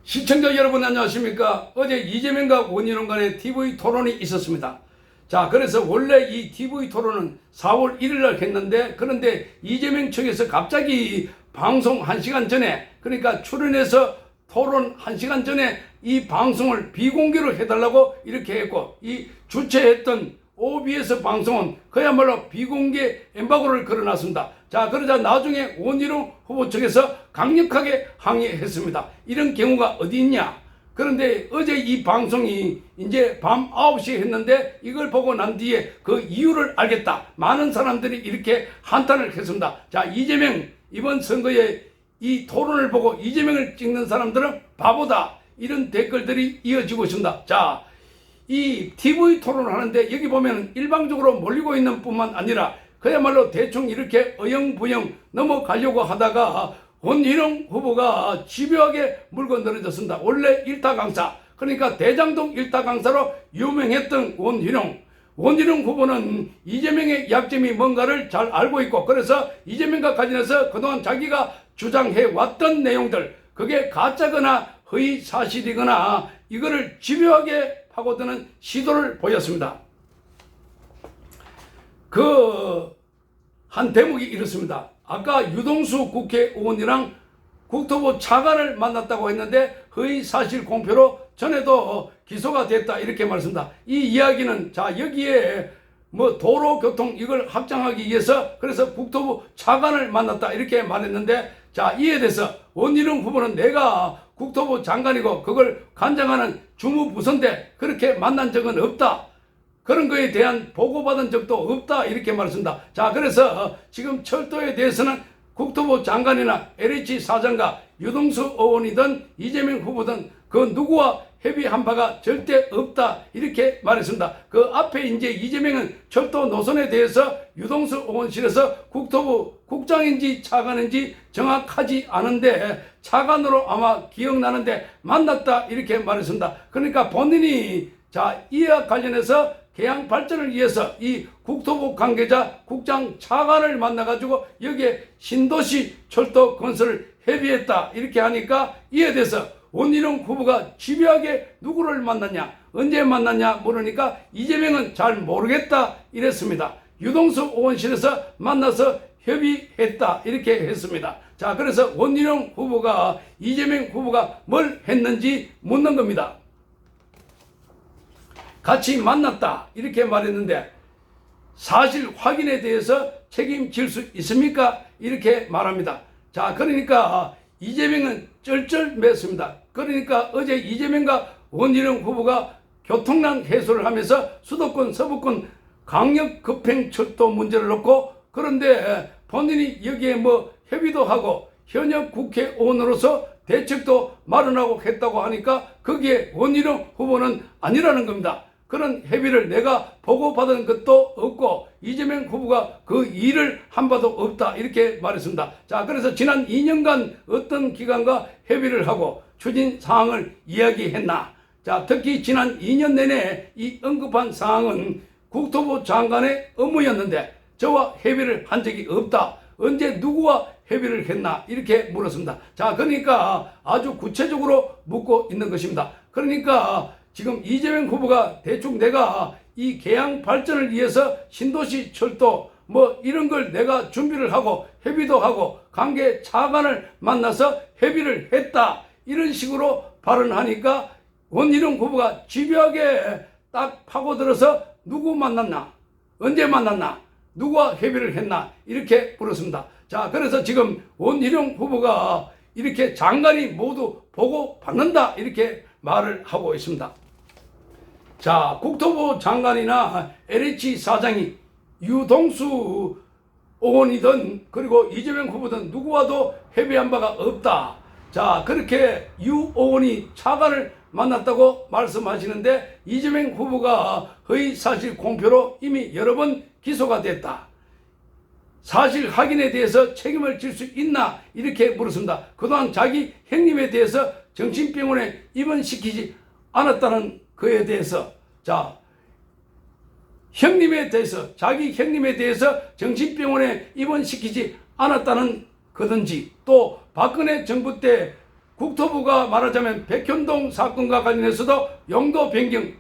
시청자 여러분 안녕하십니까? 어제 이재명과 원희룡 간의 TV 토론이 있었습니다. 자, 그래서 원래 이 TV 토론은 4월 1일 날 했는데, 그런데 이재명 측에서 갑자기 방송 1시간 전에, 그러니까 출연해서 토론 1시간 전에 이 방송을 비공개로 해달라고 이렇게 했고, 이 주최했던 OBS 방송은 그야말로 비공개 엠바고를 걸어놨습니다. 자, 그러자 나중에 원희룡 후보 측에서 강력하게 항의했습니다. 이런 경우가 어디 있냐? 그런데 어제 이 방송이 이제 밤 9시에 했는데 이걸 보고 난 뒤에 그 이유를 알겠다. 많은 사람들이 이렇게 한탄을 했습니다. 자, 이재명 이번 선거에 이 토론을 보고 이재명을 찍는 사람들은 바보다. 이런 댓글들이 이어지고 있습니다. 자, 이 TV 토론을 하는데 여기 보면 일방적으로 몰리고 있는 뿐만 아니라 그야말로 대충 이렇게 어영부영 넘어가려고 하다가 원희룡 후보가 집요하게 물고 늘어졌습니다. 원래 일타 강사, 그러니까 대장동 일타 강사로 유명했던 원희룡 후보는 이재명의 약점이 뭔가를 잘 알고 있고, 그래서 이재명과 관련해서 그동안 자기가 주장해 왔던 내용들, 그게 가짜거나 허위 사실이거나 이거를 집요하게 파고드는 시도를 보였습니다. 한 대목이 이렇습니다. 아까 유동수 국회의원이랑 국토부 차관을 만났다고 했는데 허위 사실 공표로 전에도 기소가 됐다 이렇게 말씀합니다. 이 이야기는 자, 여기에 뭐 도로교통 이걸 확장하기 위해서 그래서 국토부 차관을 만났다 이렇게 말했는데, 자, 이에 대해서 원희룡 후보는 내가 국토부 장관이고 그걸 관장하는 주무부서인데 그렇게 만난 적은 없다. 그런 거에 대한 보고받은 적도 없다 이렇게 말했습니다. 자, 그래서 지금 철도에 대해서는 국토부 장관이나 LH 사장과 유동수 의원이든 이재명 후보든 그 누구와 협의한 바가 절대 없다 이렇게 말했습니다. 그 앞에 이제 이재명은 철도 노선에 대해서 유동수 의원실에서 국토부 국장인지 차관인지 정확하지 않은데 차관으로 아마 기억나는데 만났다 이렇게 말했습니다. 그러니까 본인이 자, 이와 관련해서 계양 발전을 위해서 이 국토부 관계자 국장 차관을 만나가지고 여기에 신도시 철도 건설을 협의했다 이렇게 하니까 이에 대해서 원희룡 후보가 집요하게 누구를 만났냐 언제 만났냐 물으니까 이재명은 잘 모르겠다 이랬습니다. 유동수 의원실에서 만나서 협의했다 이렇게 했습니다. 자, 그래서 원희룡 후보가 이재명 후보가 뭘 했는지 묻는 겁니다. 같이 만났다 이렇게 말했는데 사실 확인에 대해서 책임질 수 있습니까? 이렇게 말합니다. 자, 그러니까 이재명은 쩔쩔맸습니다. 그러니까 어제 이재명과 원희룡 후보가 교통난 해소를 하면서 수도권 서부권 강력 급행철도 문제를 놓고, 그런데 본인이 여기에 뭐 협의도 하고 현역 국회의원으로서 대책도 마련하고 했다고 하니까 거기에 원희룡 후보는 아니라는 겁니다. 그런 협의를 내가 보고받은 것도 없고 이재명 후보가 그 일을 한 바도 없다 이렇게 말했습니다. 자, 그래서 지난 2년간 어떤 기관과 협의를 하고 추진 사항을 이야기했나. 자, 특히 지난 2년 내내 이 언급한 사항은 국토부 장관의 업무였는데 저와 협의를 한 적이 없다. 언제 누구와 협의를 했나 이렇게 물었습니다. 자, 그러니까 아주 구체적으로 묻고 있는 것입니다. 그러니까 지금 이재명 후보가 대충 내가 이 계양 발전을 위해서 신도시 철도 뭐 이런 걸 내가 준비를 하고 협의도 하고 관계 차관을 만나서 협의를 했다 이런 식으로 발언하니까 원희룡 후보가 집요하게 딱 파고들어서 누구 만났나 언제 만났나 누구와 협의를 했나 이렇게 물었습니다. 자, 그래서 지금 원희룡 후보가 이렇게 장관이 모두 보고 받는다 이렇게 말을 하고 있습니다. 자, 국토부 장관이나 LH 사장이 유동수 의원이든 그리고 이재명 후보든 누구와도 협의한 바가 없다. 자, 그렇게 유 의원이 차관을 만났다고 말씀하시는데 이재명 후보가 허위 사실 공표로 이미 여러 번 기소가 됐다. 사실 확인에 대해서 책임을 질 수 있나 이렇게 물었습니다. 그동안 자기 형님에 대해서 정신병원에 입원시키지 않았다는 그에 대해서, 자, 형님에 대해서 자기 형님에 대해서 정신병원에 입원시키지 않았다는 거든지 또 박근혜 정부 때 국토부가 말하자면 백현동 사건과 관련해서도 용도 변경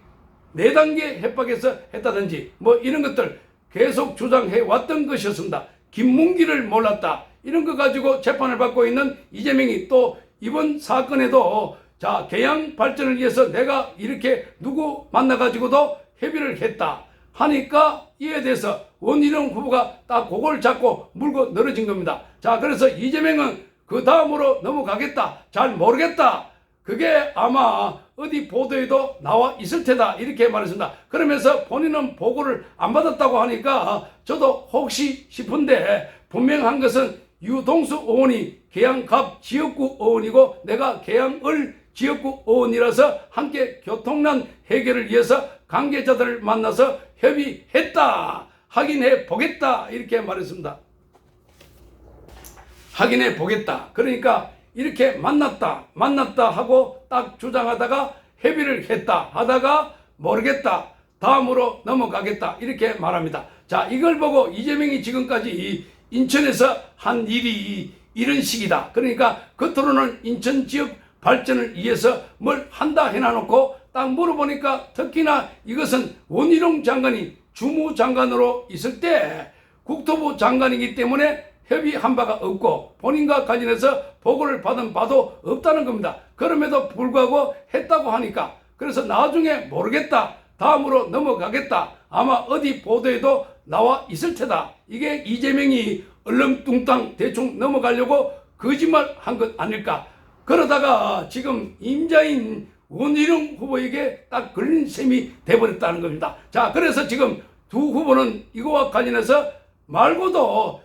4단계 협박해서 했다든지 뭐 이런 것들 계속 주장해 왔던 것이었습니다. 김문기를 몰랐다. 이런 거 가지고 재판을 받고 있는 이재명이 또 이번 사건에도 자, 계양 발전을 위해서 내가 이렇게 누구 만나가지고도 협의를 했다 하니까 이에 대해서 원희룡 후보가 딱 그걸 잡고 물고 늘어진 겁니다. 자, 그래서 이재명은 그 다음으로 넘어가겠다. 잘 모르겠다. 그게 아마 어디 보도에도 나와 있을 테다. 이렇게 말했습니다. 그러면서 본인은 보고를 안 받았다고 하니까 저도 혹시 싶은데 분명한 것은 유동수 의원이 계양갑 지역구 의원이고 내가 계양을 지역구 의원이라서 함께 교통난 해결을 위해서 관계자들을 만나서 협의했다. 확인해 보겠다. 이렇게 말했습니다. 확인해 보겠다. 그러니까 이렇게 만났다 하고 딱 주장하다가 협의를 했다 하다가 모르겠다. 다음으로 넘어가겠다. 이렇게 말합니다. 자, 이걸 보고 이재명이 지금까지 인천에서 한 일이 이런 식이다. 그러니까 겉으로는 인천 지역 발전을 위해서 뭘 한다 해놔놓고 딱 물어보니까 특히나 이것은 원희룡 장관이 주무장관으로 있을 때 국토부 장관이기 때문에 협의한 바가 없고 본인과 관련해서 보고를 받은 바도 없다는 겁니다. 그럼에도 불구하고 했다고 하니까 그래서 나중에 모르겠다. 다음으로 넘어가겠다. 아마 어디 보도에도 나와 있을 테다. 이게 이재명이 얼렁뚱땅 대충 넘어가려고 거짓말 한 것 아닐까. 그러다가 지금 임자인 원희룡 후보에게 딱 걸린 셈이 돼버렸다는 겁니다. 자, 그래서 지금 두 후보는 이거와 관련해서 말고도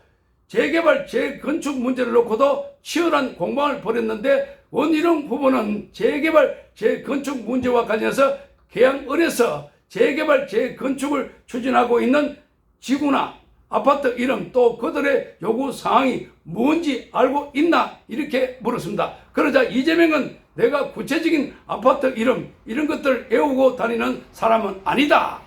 재개발, 재건축 문제를 놓고도 치열한 공방을 벌였는데 원희룡 후보는 재개발, 재건축 문제와 관련해서 계양을에서 재개발, 재건축을 추진하고 있는 지구나 아파트 이름 또 그들의 요구 사항이 뭔지 알고 있나 이렇게 물었습니다. 그러자 이재명은 내가 구체적인 아파트 이름 이런 것들 외우고 다니는 사람은 아니다.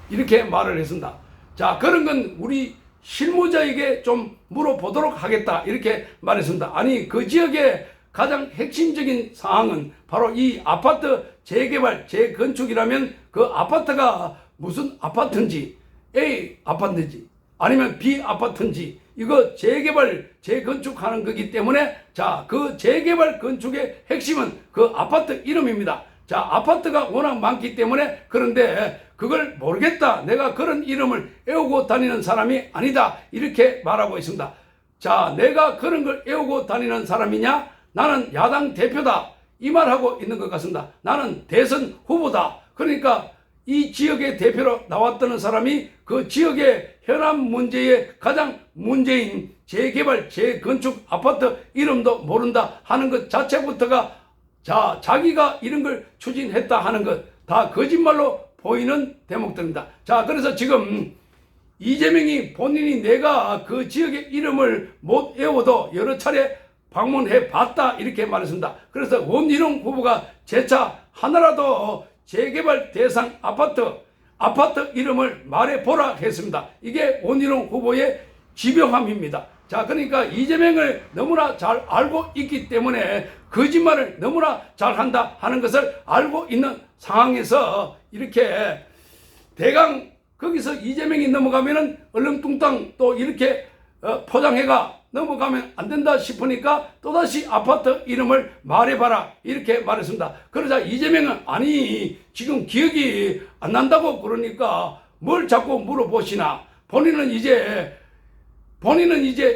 이렇게 말을 했습니다. 자, 그런 건 우리 실무자에게 좀 물어보도록 하겠다. 이렇게 말했습니다. 아니, 그 지역의 가장 핵심적인 사항은 바로 이 아파트 재개발, 재건축이라면 그 아파트가 무슨 아파트인지 A 아파트인지 아니면 B 아파트인지 이거 재개발, 재건축하는 거기 때문에 자, 그 재개발 건축의 핵심은 그 아파트 이름입니다. 자, 아파트가 워낙 많기 때문에 그런데 그걸 모르겠다. 내가 그런 이름을 외우고 다니는 사람이 아니다. 이렇게 말하고 있습니다. 자, 내가 그런 걸 외우고 다니는 사람이냐? 나는 야당 대표다. 이 말하고 있는 것 같습니다. 나는 대선 후보다. 그러니까 이 지역의 대표로 나왔다는 사람이 그 지역의 현안 문제의 가장 문제인 재개발, 재건축 아파트 이름도 모른다 하는 것 자체부터가 자, 자기가 이런 걸 추진했다 하는 것 다 거짓말로 보이는 대목들입니다. 자, 그래서 지금 이재명이 본인이 내가 그 지역의 이름을 못 외워도 여러 차례 방문해 봤다 이렇게 말했습니다. 그래서 원희룡 후보가 재차 하나라도 재개발 대상 아파트 이름을 말해보라 했습니다. 이게 원희룡 후보의 지병함입니다. 자, 그러니까 이재명을 너무나 잘 알고 있기 때문에 거짓말을 너무나 잘한다 하는 것을 알고 있는 상황에서 이렇게 대강 거기서 이재명이 넘어가면은 얼렁뚱땅 또 이렇게 포장해가 넘어가면 안 된다 싶으니까 또다시 아파트 이름을 말해봐라 이렇게 말했습니다. 그러자 이재명은 아니 지금 기억이 안 난다고 그러니까 뭘 자꾸 물어보시나. 본인은 이제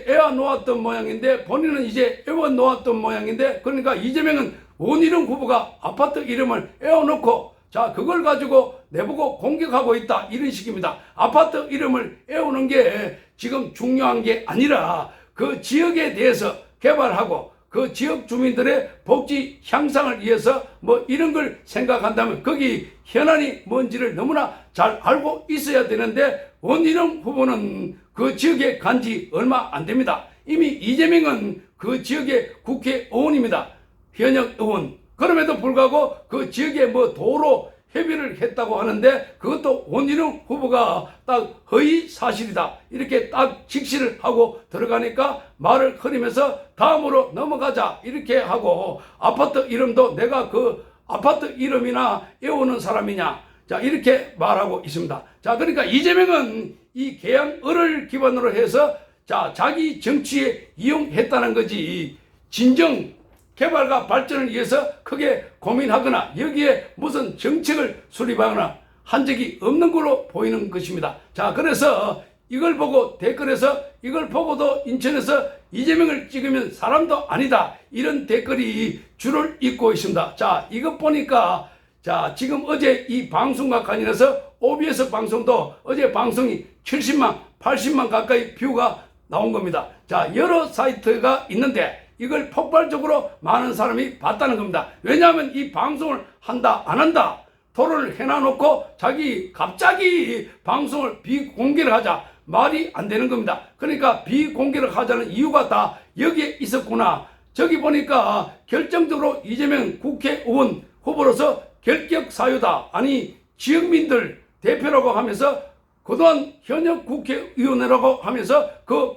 애와 놓았던 모양인데 본인은 이제 애와 놓았던 모양인데 그러니까 이재명은 원희룡 후보가 아파트 이름을 애워놓고 자, 그걸 가지고 내보고 공격하고 있다 이런 식입니다. 아파트 이름을 애우는 게 지금 중요한 게 아니라 그 지역에 대해서 개발하고 그 지역 주민들의 복지 향상을 위해서 뭐 이런 걸 생각한다면 거기 현안이 뭔지를 너무나 잘 알고 있어야 되는데 원희룡 후보는 그 지역에 간지 얼마 안 됩니다. 이미 이재명은 그 지역의 국회의원입니다. 현역 의원. 그럼에도 불구하고 그 지역에 뭐 도로 협의를 했다고 하는데 그것도 원희룡 후보가 딱 허위 사실이다 이렇게 딱 직시를 하고 들어가니까 말을 흐리면서 다음으로 넘어가자 이렇게 하고 아파트 이름도 내가 그 아파트 이름이나 외우는 사람이냐 자 이렇게 말하고 있습니다. 자 그러니까 이재명은 이 계양을을 기반으로 해서 자 자기 정치에 이용했다는 거지 진정 개발과 발전을 위해서 크게 고민하거나 여기에 무슨 정책을 수립하거나 한 적이 없는 걸로 보이는 것입니다. 자 그래서 이걸 보고 댓글에서 이걸 보고도 인천에서 이재명을 찍으면 사람도 아니다 이런 댓글이 줄을 잇고 있습니다. 자 이것 보니까 자 지금 어제 이 방송과 관련해서 OBS 방송도 어제 방송이 70만 80만 가까이 뷰가 나온 겁니다. 자 여러 사이트가 있는데 이걸 폭발적으로 많은 사람이 봤다는 겁니다. 왜냐하면 이 방송을 한다 안 한다 토론을 해놔놓고 자기 갑자기 방송을 비공개를 하자 말이 안 되는 겁니다. 그러니까 비공개를 하자는 이유가 다 여기에 있었구나. 저기 보니까 결정적으로 이재명 국회의원 후보로서 결격 사유다. 아니 지역민들 대표라고 하면서 그동안 현역 국회의원이라고 하면서 그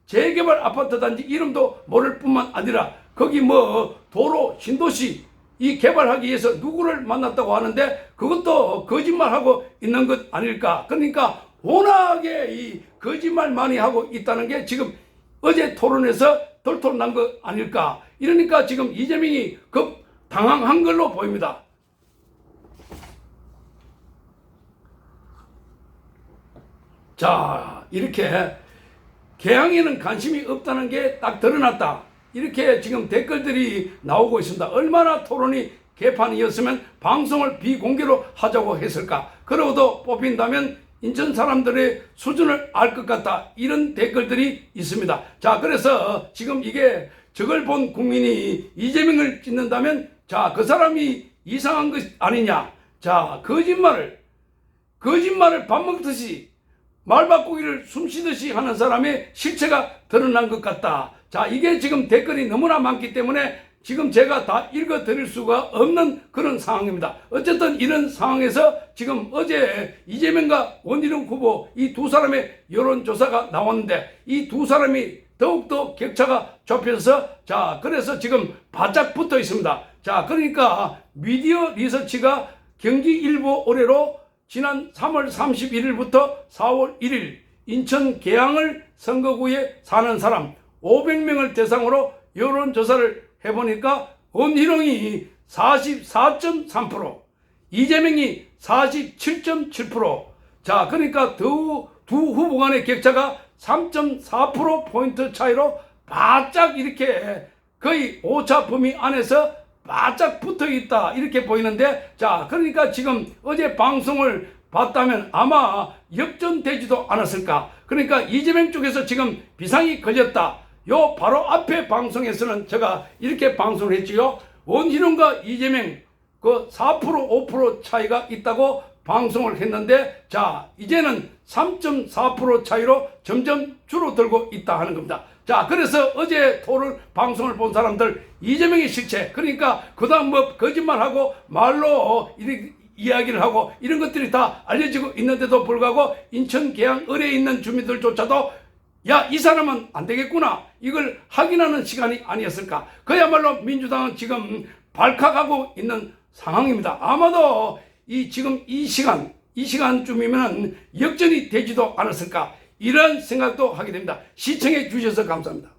재개발 아파트 단지 이름도 모를 뿐만 아니라 거기 뭐 도로 신도시 이 개발하기 위해서 누구를 만났다고 하는데 그것도 거짓말하고 있는 것 아닐까. 그러니까 워낙에 이 거짓말 많이 하고 있다는 게 지금 어제 토론에서 덜토 난 것 아닐까. 이러니까 지금 이재명이 급 당황한 걸로 보입니다. 자 이렇게 개항에는 관심이 없다는 게 딱 드러났다. 이렇게 지금 댓글들이 나오고 있습니다. 얼마나 토론이 개판이었으면 방송을 비공개로 하자고 했을까. 그러고도 뽑힌다면 인천 사람들의 수준을 알 것 같다. 이런 댓글들이 있습니다. 자 그래서 지금 이게 저걸 본 국민이 이재명을 찍는다면 자 그 사람이 이상한 것 아니냐. 자 거짓말을 밥 먹듯이 말 바꾸기를 숨쉬듯이 하는 사람의 실체가 드러난 것 같다. 자 이게 지금 댓글이 너무나 많기 때문에 지금 제가 다 읽어 드릴 수가 없는 그런 상황입니다. 어쨌든 이런 상황에서 지금 어제 이재명과 원희룡 후보 이 두 사람의 여론조사가 나왔는데 이 두 사람이 더욱더 격차가 좁혀서 자 그래서 지금 바짝 붙어 있습니다. 자 그러니까 미디어 리서치가 경기일보 의뢰로 지난 3월 31일부터 4월 1일 인천 계양을 선거구에 사는 사람 500명을 대상으로 여론조사를 해보니까 원희룡이 44.3%, 이재명이 47.7%. 자, 그러니까 두 후보 간의 격차가 3.4%포인트 차이로 바짝 이렇게 거의 오차 범위 안에서 바짝 붙어 있다 이렇게 보이는데 자 그러니까 지금 어제 방송을 봤다면 아마 역전되지도 않았을까. 그러니까 이재명 쪽에서 지금 비상이 걸렸다. 요 바로 앞에 방송에서는 제가 이렇게 방송을 했지요. 원희룡과 이재명 그 4% 5% 차이가 있다고 방송을 했는데 자 이제는 3.4% 차이로 점점 줄어들고 있다 하는 겁니다. 자 그래서 어제 토론 방송을 본 사람들 이재명의 실체 그러니까 그다음 뭐 거짓말하고 말로 이야기를 하고 이런 것들이 다 알려지고 있는데도 불구하고 인천 계양 을에 있는 주민들조차도 야 이 사람은 안 되겠구나 이걸 확인하는 시간이 아니었을까. 그야말로 민주당은 지금 발칵하고 있는 상황입니다. 아마도 지금 이 시간쯤이면 역전이 되지도 않았을까 이런 생각도 하게 됩니다. 시청해 주셔서 감사합니다.